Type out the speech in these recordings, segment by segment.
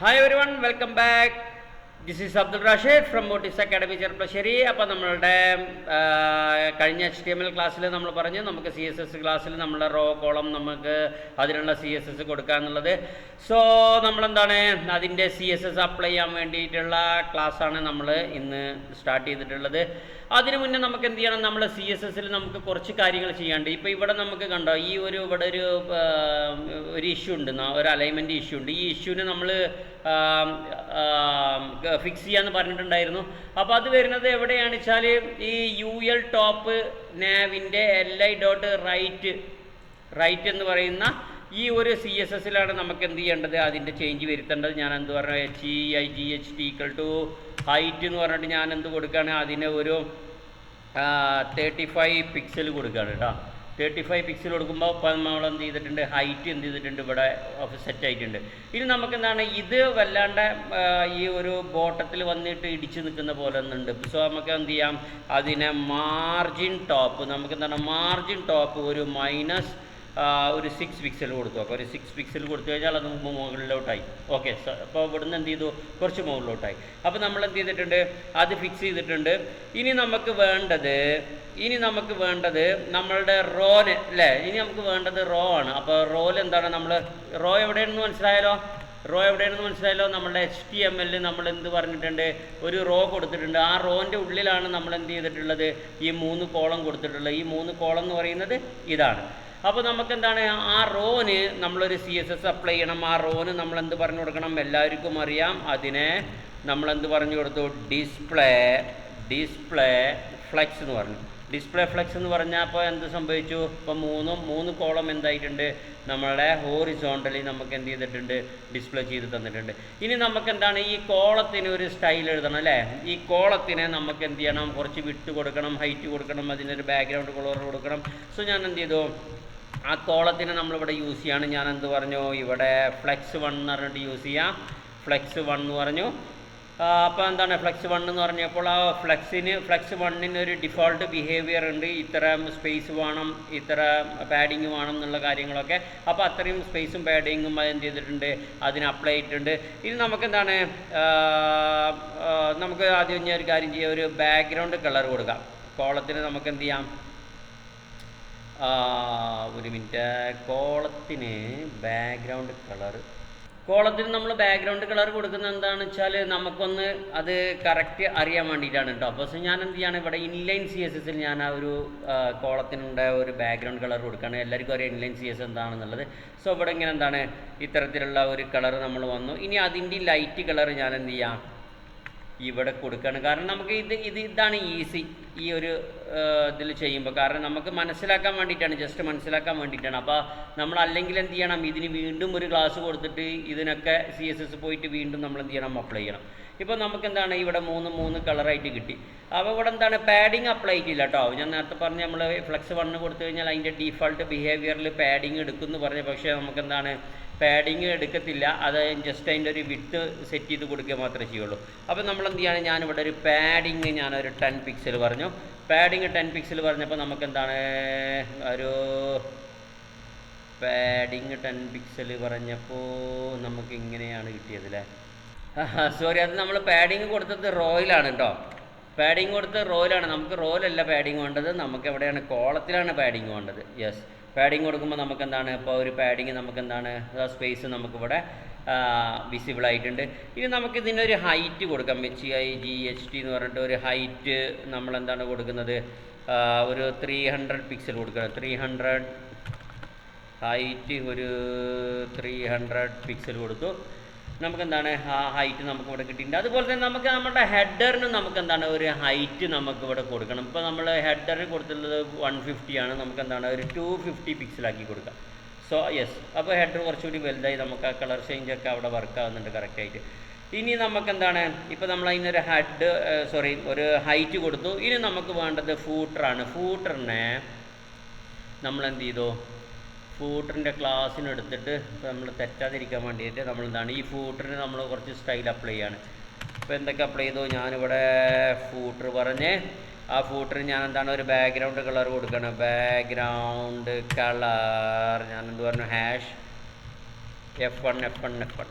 Hi everyone, welcome back. This is Abdul Rashid from Motis Academy Cherpulassery. അപ്പോൾ നമ്മളുടെ കഴിഞ്ഞ HTML ക്ലാസ്സിൽ നമ്മൾ പറഞ്ഞു നമുക്ക് CSS ക്ലാസ്സിൽ നമ്മുടെ റോ കോളം നമുക്ക് അതിനുള്ള CSS കൊടുക്കുക എന്നുള്ളത്. സോ നമ്മളെന്താണ് അതിൻ്റെ CSS അപ്ലൈ ചെയ്യാൻ വേണ്ടിയിട്ടുള്ള ക്ലാസ്സാണ് നമ്മൾ ഇന്ന് സ്റ്റാർട്ട് ചെയ്തിട്ടുള്ളത്. അതിനു മുന്നേ നമുക്ക് എന്ത് ചെയ്യണം, നമ്മൾ CSSൽ നമുക്ക് കുറച്ച് കാര്യങ്ങൾ ചെയ്യാണ്ട്. ഇപ്പോൾ ഇവിടെ നമുക്ക് കണ്ടോ ഇവിടെ ഒരു ഇഷ്യൂ ഉണ്ട്, ഒരു അലൈൻമെൻറ്റ് ഇഷ്യൂ ഉണ്ട്. ഈ ഇഷ്യൂവിന് നമ്മൾ ഫിക്സ് ചെയ്യാന്ന് പറഞ്ഞിട്ടുണ്ടായിരുന്നു. അപ്പോൾ അത് വരുന്നത് എവിടെയാണ് വെച്ചാൽ ഈ UL ടോപ്പ് നാവിൻ്റെ li.right എന്ന് പറയുന്ന ഈ ഒരു CSSലാണ് നമുക്ക് എന്ത് ചെയ്യേണ്ടത്, അതിൻ്റെ ചേഞ്ച് വരുത്തേണ്ടത്. ഞാൻ എന്ത് പറഞ്ഞു, HEIGHT ഹൈറ്റ് എന്ന് പറഞ്ഞിട്ട് ഞാൻ എന്ത് കൊടുക്കുകയാണ്, അതിന് ഒരു 35 പിക്സൽ കൊടുക്കുകയാണ് കേട്ടോ. 35 പിക്സൽ കൊടുക്കുമ്പോൾ ഇപ്പോൾ നമ്മൾ എന്ത് ചെയ്തിട്ടുണ്ട്, ഹൈറ്റ് എന്ത് ചെയ്തിട്ടുണ്ട്, ഇവിടെ സെറ്റ് ആയിട്ടുണ്ട്. ഇനി നമുക്ക് എന്താണ്, ഇത് വല്ലാണ്ട് ഈ ഒരു ബോട്ടത്തിൽ വന്നിട്ട് ഇടിച്ച് നിൽക്കുന്ന പോലെ ഒന്നുണ്ട്. സോ നമുക്ക് എന്ത് ചെയ്യാം, അതിനെ മാർജിൻ ടോപ്പ് ഒരു ഒരു 6 പിക്സൽ കൊടുത്തു നോക്കാം. ഒരു 6 പിക്സൽ കൊടുത്തു കഴിഞ്ഞാൽ അത് മുകളിലോട്ടായി. ഓക്കെ, അപ്പോൾ ഇവിടുന്ന് എന്ത് ചെയ്തു, കുറച്ച് മുകളിലോട്ടായി. അപ്പോൾ നമ്മൾ എന്ത് ചെയ്തിട്ടുണ്ട്, അത് ഫിക്സ് ചെയ്തിട്ടുണ്ട്. ഇനി നമുക്ക് വേണ്ടത് നമ്മളുടെ റോന് അല്ലേ, ഇനി നമുക്ക് വേണ്ടത് റോ ആണ്. അപ്പോൾ റോയിൽ എന്താണ്, നമ്മൾ റോ എവിടെയാണെന്ന് മനസ്സിലായല്ലോ. നമ്മളുടെ HTML നമ്മൾ എന്ത് പറഞ്ഞിട്ടുണ്ട്, ഒരു റോ കൊടുത്തിട്ടുണ്ട്. ആ റോൻ്റെ ഉള്ളിലാണ് നമ്മൾ എന്ത് ചെയ്തിട്ടുള്ളത്, ഈ 3 കോളം കൊടുത്തിട്ടുള്ളത്. ഈ 3 കോളം എന്ന് പറയുന്നത് ഇതാണ്. അപ്പോൾ നമുക്കെന്താണ്, ആ റോന് നമ്മളൊരു CSS അപ്ലൈ ചെയ്യണം. ആ റോന് നമ്മൾ എന്ത് പറഞ്ഞു കൊടുക്കണം, എല്ലാവർക്കും അറിയാം. അതിനെ നമ്മളെന്ത് പറഞ്ഞു കൊടുത്തു, ഡിസ്പ്ലേ ഫ്ലെക്സ് എന്ന് പറഞ്ഞു. ഡിസ്പ്ലേ ഫ്ലെക്സ് എന്ന് പറഞ്ഞാൽ അപ്പോൾ എന്ത് സംഭവിച്ചു, ഇപ്പോൾ 3 കോളം എന്തായിട്ടുണ്ട്, നമ്മളുടെ ഹോറിസോണ്ടലി നമുക്ക് എന്ത് ചെയ്തിട്ടുണ്ട്, ഡിസ്പ്ലേ ചെയ്ത് തന്നിട്ടുണ്ട്. ഇനി നമുക്കെന്താണ്, ഈ കോളത്തിന് ഒരു സ്റ്റൈൽ എഴുതണം അല്ലേ. ഈ കോളത്തിനെ നമുക്ക് എന്ത് ചെയ്യണം, കുറച്ച് വിട്ട് കൊടുക്കണം, ഹൈറ്റ് കൊടുക്കണം, അതിനൊരു ബാക്ക്ഗ്രൗണ്ട് കളർ കൊടുക്കണം. സോ ഞാൻ എന്ത് ചെയ്തു, ആ കോളത്തിനെ നമ്മളിവിടെ യൂസ് ചെയ്യാണ്. ഞാൻ എന്ത് പറഞ്ഞു, ഇവിടെ ഫ്ലെക്സ് 1 എന്ന് പറഞ്ഞിട്ട് യൂസ് ചെയ്യാം. ഫ്ലെക്സ് 1 എന്ന് പറഞ്ഞു. അപ്പോൾ എന്താണ് ഫ്ലെക്സ് 1 എന്ന് പറഞ്ഞപ്പോൾ, ആ ഫ്ലെക്സ് 1 ഒരു ഡിഫോൾട്ട് ബിഹേവിയർ ഉണ്ട്. ഇത്ര സ്പേസ് വേണം, ഇത്ര പാഡിങ് വേണം എന്നുള്ള കാര്യങ്ങളൊക്കെ. അപ്പോൾ അത്രയും സ്പേസും പാഡിങ്ങും അതെന്ത് ചെയ്തിട്ടുണ്ട്, അതിന് അപ്ലൈ ചെയ്തിട്ടുണ്ട്. ഇനി നമുക്കെന്താണ്, നമുക്ക് ആദ്യം ഞാൻ ഒരു കാര്യം ചെയ്യാം, ഒരു ബാക്ക്ഗ്രൗണ്ട് കളർ കൊടുക്കാം കോളത്തിന്. നമുക്ക് എന്ത് ചെയ്യാം, ഒരു മിനിറ്റ്, കോളത്തിന് നമ്മൾ ബാക്ക്ഗ്രൗണ്ട് കളർ കൊടുക്കുന്നത് എന്താണെന്ന് വെച്ചാൽ നമുക്കൊന്ന് അത് കറക്റ്റ് അറിയാൻ വേണ്ടിയിട്ടാണ് കേട്ടോ. അപ്പോൾ ഞാൻ എന്ത് ചെയ്യാണ്, ഇവിടെ ഇൻലൈൻ CSSൽ ഞാൻ ആ ഒരു കോളത്തിനുണ്ട ഒരു ബാക്ക്ഗ്രൗണ്ട് കളർ കൊടുക്കുകയാണ്. എല്ലാവർക്കും അറിയാം ഇൻലൈൻ CS എന്താണെന്നുള്ളത്. സോ ഇവിടെ ഇങ്ങനെ എന്താണ്, ഇത്തരത്തിലുള്ള ഒരു കളർ നമ്മൾ വന്നു. ഇനി അതിൻ്റെ ലൈറ്റ് കളർ ഞാൻ എന്ത് ചെയ്യാം, ഇവിടെ കൊടുക്കുകയാണ്. കാരണം നമുക്ക് ഇതാണ് ഈസി ഈ ഒരു ഇതിൽ ചെയ്യുമ്പോൾ. കാരണം നമുക്ക് മനസ്സിലാക്കാൻ വേണ്ടിയിട്ടാണ്, ജസ്റ്റ് മനസ്സിലാക്കാൻ വേണ്ടിയിട്ടാണ്. അപ്പോൾ നമ്മൾ അല്ലെങ്കിൽ എന്ത് ചെയ്യണം, ഇതിന് വീണ്ടും ഒരു ക്ലാസ് കൊടുത്തിട്ട് ഇതിനൊക്കെ CSS പോയിട്ട് വീണ്ടും നമ്മൾ എന്ത് ചെയ്യണം, അപ്ലൈ ചെയ്യണം. ഇപ്പോൾ നമുക്ക് എന്താണ്, ഇവിടെ 3 കളറായിട്ട് കിട്ടി. അപ്പോൾ ഇവിടെ എന്താണ്, പാഡിങ് അപ്ലൈ ചെയ്യില്ല കേട്ടോ. ഞാൻ നേരത്തെ പറഞ്ഞ് നമ്മൾ ഫ്ലെക്സ് 1 കൊടുത്തു കഴിഞ്ഞാൽ അതിൻ്റെ ഡീഫോൾട്ട് ബിഹേവിയറിൽ പാഡിങ് എടുക്കുമെന്ന് പറഞ്ഞു. പക്ഷേ നമുക്കെന്താണ്, പാഡിങ് എടുക്കത്തില്ല. അത് ജസ്റ്റ് അതിൻ്റെ ഒരു വിഡ്ത്ത് സെറ്റ് ചെയ്ത് കൊടുക്കുക മാത്രമേ ചെയ്യുള്ളൂ. അപ്പോൾ നമ്മൾ എന്ത് ചെയ്യാണ്, ഞാനിവിടെ ഒരു പാഡിങ് ഞാനൊരു 10 പിക്സൽ പറഞ്ഞു. പാഡിങ് 10 പിക്സൽ പറഞ്ഞപ്പോൾ നമുക്കെന്താണ്, ഒരു പാഡിങ് 10 പിക്സൽ പറഞ്ഞപ്പോൾ നമുക്ക് ഇങ്ങനെയാണ് കിട്ടിയത് അല്ലേ. സോറി, അത് നമ്മൾ പാഡിങ് കൊടുത്തത് റോയിലാണ് കേട്ടോ. പാഡിങ് കൊടുത്തത് റോയിലാണ്. നമുക്ക് റോയിലല്ല പാഡിങ് വേണ്ടത്, നമുക്ക് എവിടെയാണ്, കോളത്തിലാണ് പാഡിങ് വേണ്ടത്. യെസ്, പാഡിങ് കൊടുക്കുമ്പോൾ നമുക്കെന്താണ്, ഇപ്പോൾ ഒരു പാഡിങ് നമുക്കെന്താണ്, സ്പേസ് നമുക്കിവിടെ വിസിബിൾ ആയിട്ടുണ്ട്. ഇനി നമുക്ക് ഇതിനൊരു ഹൈറ്റ് കൊടുക്കാം. HEIGHT എന്ന് പറഞ്ഞിട്ട് ഒരു ഹൈറ്റ് നമ്മളെന്താണ് കൊടുക്കുന്നത്, ഒരു 300 പിക്സൽ കൊടുക്കണം. 300 ഹൈറ്റ് ഒരു 300 പിക്സൽ കൊടുത്തു. നമുക്കെന്താണ്, ആ ഹൈറ്റ് നമുക്കിവിടെ കിട്ടിയിട്ടുണ്ട്. അതുപോലെ തന്നെ നമുക്ക് നമ്മുടെ ഹെഡറിന് നമുക്കെന്താണ്, ഒരു ഹൈറ്റ് നമുക്കിവിടെ കൊടുക്കണം. ഇപ്പോൾ നമ്മൾ ഹെഡറിന് കൊടുത്തിട്ടുള്ളത് 150 ആണ്. നമുക്കെന്താണ്, ഒരു 250 പിക്സലാക്കി കൊടുക്കാം. സോ യെസ്, അപ്പോൾ ഹെഡർ കുറച്ചുകൂടി വലുതായി, നമുക്ക് ആ കളർ ചേഞ്ചൊക്കെ അവിടെ വർക്ക് ആവുന്നുണ്ട് കറക്റ്റായിട്ട്. ഇനി നമുക്കെന്താണ്, ഇപ്പോൾ നമ്മൾ അതിനൊരു ഒരു ഹൈറ്റ് കൊടുത്തു. ഇനി നമുക്ക് വേണ്ടത് ഫൂട്ടറാണ്. ഫൂട്ടറിനെ നമ്മളെന്ത് ചെയ്തു, ഫൂട്ടറിൻ്റെ ക്ലാസ്സിനെടുത്തിട്ട് ഇപ്പോൾ നമ്മൾ തെറ്റാതിരിക്കാൻ വേണ്ടിയിട്ട് നമ്മളെന്താണ്, ഈ ഫൂട്ടറിന് നമ്മൾ കുറച്ച് സ്റ്റൈൽ അപ്ലൈ ചെയ്യാണ്. ഇപ്പോൾ എന്തൊക്കെ അപ്ലൈ ചെയ്തു, ഞാനിവിടെ ഫൂട്ടർ പറഞ്ഞ് ആ ഫൂട്ടറിന് ഞാൻ എന്താണ്, ഒരു ബാക്ക്ഗ്രൗണ്ട് കളർ കൊടുക്കണം. ബാക്ക്ഗ്രൗണ്ട് കളർ ഞാൻ എന്ത് പറഞ്ഞു, #F1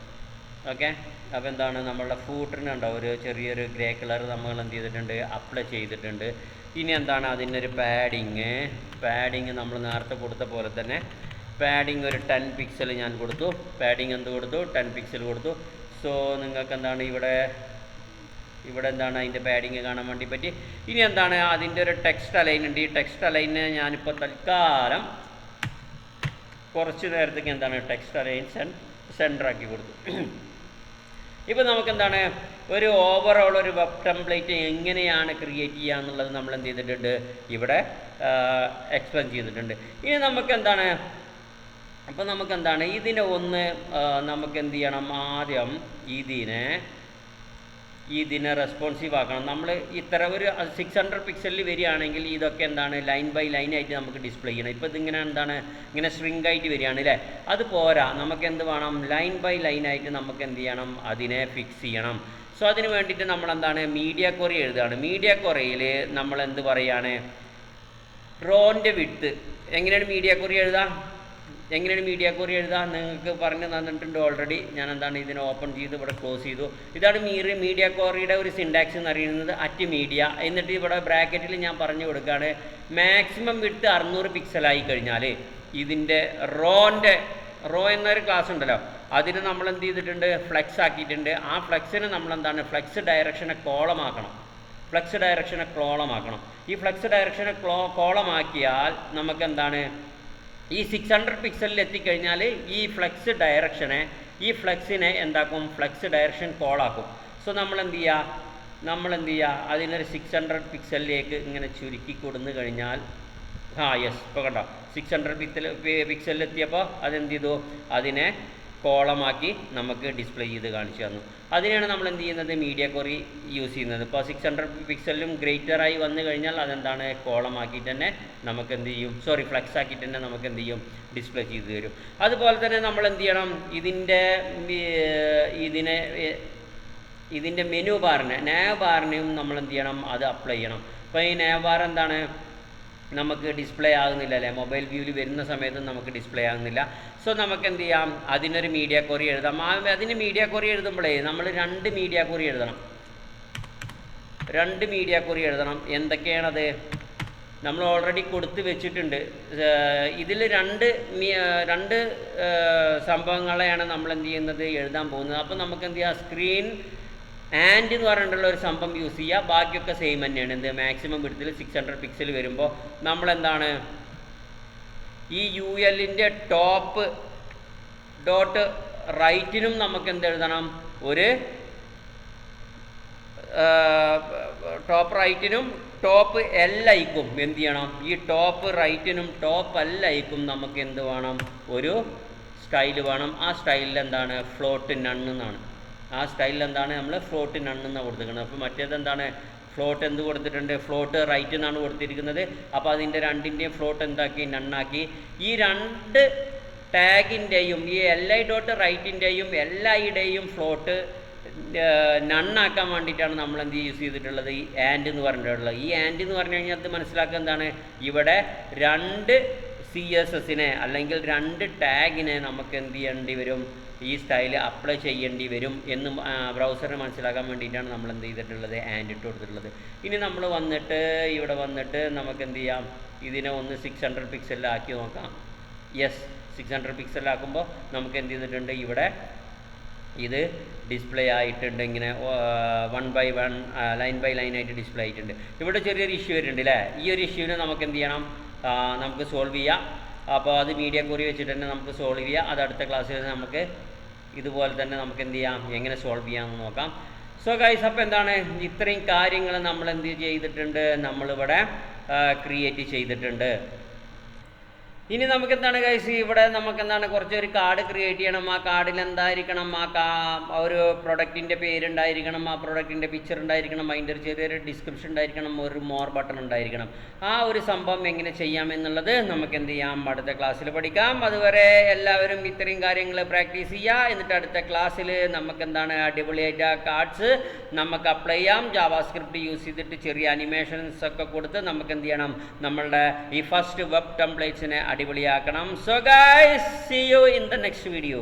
ഓക്കെ. അപ്പോൾ എന്താണ് നമ്മളുടെ ഫൂട്ടറിനുണ്ടാവും ഒരു ചെറിയൊരു ഗ്രേ കളർ നമ്മൾ എന്ത് ചെയ്തിട്ടുണ്ട്, അപ്ലൈ ചെയ്തിട്ടുണ്ട്. ഇനി എന്താണ് അതിനൊരു പാഡിങ് നമ്മൾ നേരത്തെ കൊടുത്ത പോലെ തന്നെ പാഡിങ് ഒരു 10 പിക്സൽ ഞാൻ കൊടുത്തു. പാഡിങ് എന്ത് കൊടുത്തു, 10 പിക്സൽ കൊടുത്തു. സോ നിങ്ങൾക്ക് എന്താണ് ഇവിടെ എന്താണ് അതിൻ്റെ പാഡിങ് കാണാൻ വേണ്ടി പറ്റി. ഇനി എന്താണ് അതിൻ്റെ ഒരു ടെക്സ്റ്റ് അലൈൻ ഉണ്ട്. ഈ ടെക്സ്റ്റ് അലൈനെ ഞാനിപ്പോൾ തൽക്കാലം കുറച്ച് നേരത്തേക്ക് എന്താണ് ടെക്സ്റ്റ് അലൈൻ സെൻറ്ററാക്കി കൊടുത്തു. ഇപ്പോൾ നമുക്കെന്താണ് ഒരു ഓവറോൾ ഒരു വെബ് ടെംപ്ലേറ്റ് എങ്ങനെയാണ് ക്രിയേറ്റ് ചെയ്യുക എന്നുള്ളത് നമ്മൾ എന്ത് ചെയ്തിട്ടുണ്ട്, ഇവിടെ എക്സ്പ്ലെയിൻ ചെയ്തിട്ടുണ്ട്. ഇനി നമുക്കെന്താണ് ഇതിനെ ഒന്ന് നമുക്ക് എന്ത് ചെയ്യണം, ആദ്യം ഇതിനെ റെസ്പോൺസീവ് ആക്കണം. നമ്മൾ ഇത്ര ഒരു 600 പിക്സലിൽ വരികയാണെങ്കിൽ ഇതൊക്കെ എന്താണ് ലൈൻ ബൈ ലൈൻ ആയിട്ട് നമുക്ക് ഡിസ്പ്ലേ ചെയ്യണം. ഇപ്പോൾ ഇതിങ്ങനെ ഇങ്ങനെ സ്ട്രിങ് ആയിട്ട് വരികയാണ് അല്ലേ, അത് പോരാ. നമുക്ക് എന്ത് വേണം, ലൈൻ ബൈ ലൈൻ ആയിട്ട് നമുക്ക് എന്ത് ചെയ്യണം, അതിനെ ഫിക്സ് ചെയ്യണം. സോ അതിന് വേണ്ടിയിട്ട് നമ്മളെന്താണ് മീഡിയ ക്വറി എഴുതുകയാണ്. മീഡിയ ക്വറിയിൽ നമ്മൾ എന്ത് പറയുകയാണ്, റോൻ്റെ വിഡ്ത്ത് എങ്ങനെയാണ് മീഡിയ ക്വറി എഴുതുക നിങ്ങൾക്ക് പറഞ്ഞു തന്നിട്ടുണ്ട് ഓൾറെഡി. ഞാൻ ഇതിനെ ഓപ്പൺ ചെയ്ത് ഇവിടെ ക്ലോസ് ചെയ്തു. ഇതാണ് മീഡിയ ക്വറിയുടെ ഒരു സിൻടാക്സ് എന്ന് പറയുന്നത്, @media. എന്നിട്ട് ഇവിടെ ബ്രാക്കറ്റിൽ ഞാൻ പറഞ്ഞു കൊടുക്കുകയാണ്, മാക്സിമം വിഡ്ത്ത് 600 പിക്സലായി കഴിഞ്ഞാൽ ഇതിൻ്റെ റോ എന്നൊരു ക്ലാസ് ഉണ്ടല്ലോ, അതിന് നമ്മൾ എന്ത് ചെയ്തിട്ടുണ്ട്, ഫ്ലെക്സ് ആക്കിയിട്ടുണ്ട്. ആ ഫ്ലെക്സിന് നമ്മളെന്താണ് ഫ്ലെക്സ് ഡയറക്ഷനെ കോളമാക്കണം. ഈ ഫ്ലെക്സ് ഡയറക്ഷനെ കോളമാക്കിയാൽ നമുക്കെന്താണ് ഈ 600 പിക്സലിൽ എത്തിക്കഴിഞ്ഞാൽ ഈ ഫ്ലെക്സിനെ എന്താക്കും, ഫ്ലെക്സ് ഡയറക്ഷൻ കോളാക്കും. സോ നമ്മൾ എന്ത് ചെയ്യുക അതിനൊരു 600 പിക്സലിലേക്ക് ഇങ്ങനെ ചുരുക്കി കൊടുന്നു കഴിഞ്ഞാൽ യെസ് ഇപ്പോൾ കണ്ടോ 600 പിക്സലിൽ എത്തിയപ്പോൾ അതെന്ത് ചെയ്തു, അതിനെ കോളമാക്കി നമുക്ക് ഡിസ്പ്ലേ ചെയ്ത് കാണിച്ചു തന്നു. അതിനാണ് നമ്മൾ എന്ത് ചെയ്യുന്നത്, മീഡിയ ക്വറി യൂസ് ചെയ്യുന്നത്. ഇപ്പോൾ 600 പിക്സലിലും ഗ്രേറ്ററായി വന്നു കഴിഞ്ഞാൽ അതെന്താണ് കോളമാക്കിയിട്ട് തന്നെ നമുക്ക് എന്ത് ചെയ്യും, ഫ്ലെക്സ് ആക്കിയിട്ട് തന്നെ നമുക്ക് എന്ത് ചെയ്യും, ഡിസ്പ്ലേ ചെയ്ത് തരും. അതുപോലെ തന്നെ നമ്മൾ എന്ത് ചെയ്യണം, ഇതിൻ്റെ മെനു നാവ് ബാറിനെയും നമ്മൾ എന്ത് ചെയ്യണം, അത് അപ്ലൈ ചെയ്യണം. അപ്പോൾ ഈ നാവ് ബാർ എന്താണ് നമുക്ക് ഡിസ്പ്ലേ ആകുന്നില്ല അല്ലേ, മൊബൈൽ വ്യൂവിൽ വരുന്ന സമയത്തും നമുക്ക് ഡിസ്പ്ലേ ആകുന്നില്ല. സോ നമുക്ക് എന്ത് ചെയ്യാം, അതിനൊരു മീഡിയ ക്വറി എഴുതാം. അതിന് മീഡിയ ക്വറി എഴുതുമ്പോഴേ നമ്മൾ 2 മീഡിയ ക്വറി എഴുതണം. എന്തൊക്കെയാണത് നമ്മൾ ഓൾറെഡി കൊടുത്ത് വെച്ചിട്ടുണ്ട്. ഇതിൽ രണ്ട് സംഭവങ്ങളെയാണ് നമ്മൾ എന്ത് ചെയ്യുന്നത്, എഴുതാൻ പോകുന്നത്. അപ്പോൾ നമുക്ക് എന്ത് ചെയ്യാം, സ്ക്രീൻ ആൻഡ് എന്ന് പറഞ്ഞിട്ടുള്ള ഒരു സംഭവം യൂസ് ചെയ്യുക. ബാക്കിയൊക്കെ സെയിം തന്നെയാണ്. മാക്സിമം വിഡ്ത്തിൽ 600 പിക്സൽ വരുമ്പോൾ നമ്മളെന്താണ് ഈ ULൻ്റെ ടോപ്പ് ഡോട്ട് റൈറ്റിനും നമുക്ക് എന്ത് എഴുതണം, ഒരു ടോപ്പ് റൈറ്റിനും ടോപ്പ് LIക്കും എന്ത് ചെയ്യണം, ഈ ടോപ്പ് റൈറ്റിനും ടോപ്പ് LIക്കും നമുക്ക് എന്ത് വേണം, ഒരു സ്റ്റൈൽ വേണം. ആ സ്റ്റൈലിൽ എന്താണ് ഫ്ലോട്ട് നൺ എന്നാണ്. നമ്മൾ ഫ്ലോട്ട് നൺ എന്നാണ് കൊടുത്തിരിക്കുന്നത്. അപ്പോൾ മറ്റേത് എന്താണ്, ഫ്ലോട്ട് എന്ത് കൊടുത്തിട്ടുണ്ട്, ഫ്ലോട്ട് റൈറ്റ് എന്നാണ് കൊടുത്തിരിക്കുന്നത്. അപ്പോൾ അതിൻ്റെ രണ്ടിൻ്റെയും ഫ്ലോട്ട് എന്താക്കി, നണ്ണാക്കി. ഈ 2 ടാഗിൻ്റെയും ഈ LI ഡോട്ട് റൈറ്റിൻ്റെയും LIയുടെയും ഫ്ലോട്ട് നണ്ണാക്കാൻ വേണ്ടിയിട്ടാണ് നമ്മൾ എന്ത് യൂസ് ചെയ്തിട്ടുള്ളത്, ഈ ആൻഡ് എന്ന് പറഞ്ഞിട്ടുള്ളത്. ഈ ആൻഡ് എന്ന് പറഞ്ഞു കഴിഞ്ഞാൽ അത് മനസ്സിലാക്കുക എന്താണ്, ഇവിടെ 2 CSSനെ അല്ലെങ്കിൽ 2 ടാഗിനെ നമുക്ക് എന്ത് ചെയ്യേണ്ടി വരും, ഈ സ്റ്റൈൽ അപ്ലൈ ചെയ്യേണ്ടി വരും എന്ന് ബ്രൗസറിന് മനസ്സിലാക്കാൻ വേണ്ടിയിട്ടാണ് നമ്മൾ എന്ത് ചെയ്തിട്ടുള്ളത്, ആൻഡ് ഇട്ട് കൊടുത്തിട്ടുള്ളത്. ഇനി നമ്മൾ ഇവിടെ വന്നിട്ട് നമുക്ക് എന്ത് ചെയ്യാം, ഇതിനെ ഒന്ന് 600 പിക്സലിലാക്കി നോക്കാം. യെസ്, 600 പിക്സലിലാക്കുമ്പോൾ നമുക്ക് എന്ത് ചെയ്തിട്ടുണ്ട്, ഇവിടെ ഇത് ഡിസ്പ്ലേ ആയിട്ടുണ്ട്. ഇങ്ങനെ 1 by 1 ലൈൻ ബൈ ലൈൻ ആയിട്ട് ഡിസ്പ്ലേ ആയിട്ടുണ്ട്. ഇവിടെ ചെറിയൊരു ഇഷ്യൂ വരുന്നുണ്ട് അല്ലേ. ഈ ഒരു ഇഷ്യൂവിനെ നമുക്ക് എന്ത് ചെയ്യണം, നമുക്ക് സോൾവ് ചെയ്യാം. അപ്പോൾ അത് മീഡിയ ക്വറി വെച്ചിട്ട് തന്നെ നമുക്ക് സോൾവ് ചെയ്യാം. അത് അടുത്ത ക്ലാസ്സിൽ നമുക്ക് ഇതുപോലെ തന്നെ നമുക്ക് എന്ത് ചെയ്യാം, എങ്ങനെ സോൾവ് ചെയ്യാമെന്ന് നോക്കാം. സോ ഗൈസ്, അപ്പോൾ എന്താണ്, ഇത്രയും കാര്യങ്ങൾ നമ്മൾ എന്ത് ചെയ്തിട്ടുണ്ട്, നമ്മളിവിടെ ക്രിയേറ്റ് ചെയ്തിട്ടുണ്ട്. ഇനി നമുക്കെന്താണ് ഗൈസ്, ഇവിടെ നമുക്കെന്താണ് കുറച്ചൊരു കാർഡ് ക്രിയേറ്റ് ചെയ്യണം. ആ കാർഡിൽ എന്തായിരിക്കണം, ഒരു പ്രൊഡക്റ്റിൻ്റെ പേരുണ്ടായിരിക്കണം, ആ പ്രൊഡക്റ്റിൻ്റെ പിക്ചർ ഉണ്ടായിരിക്കണം, അതിൻ്റെ ഒരു ചെറിയൊരു ഡിസ്ക്രിപ്ഷൻ ഉണ്ടായിരിക്കണം, ഒരു മോർ ബട്ടൺ ഉണ്ടായിരിക്കണം. ആ ഒരു സംഭവം എങ്ങനെ ചെയ്യാമെന്നുള്ളത് നമുക്ക് എന്ത് ചെയ്യാം, അടുത്ത ക്ലാസ്സിൽ പഠിക്കാം. അതുവരെ എല്ലാവരും ഇത്രയും കാര്യങ്ങൾ പ്രാക്ടീസ് ചെയ്യുക. എന്നിട്ട് അടുത്ത ക്ലാസ്സിൽ നമുക്കെന്താണ് അടിപൊളിയായിട്ട് ആ കാർഡ്സ് നമുക്ക് അപ്ലൈ ചെയ്യാം. ജാവാസ്ക്രിപ്റ്റ് യൂസ് ചെയ്തിട്ട് ചെറിയ അനിമേഷൻസ് ഒക്കെ കൊടുത്ത് നമുക്ക് എന്ത് ചെയ്യണം, നമ്മളുടെ ഈ ഫസ്റ്റ് വെബ് ടെംപ്ലേറ്റ്സിനെ അടിപൊളിയാക്കണം. So guys, see you in the next video.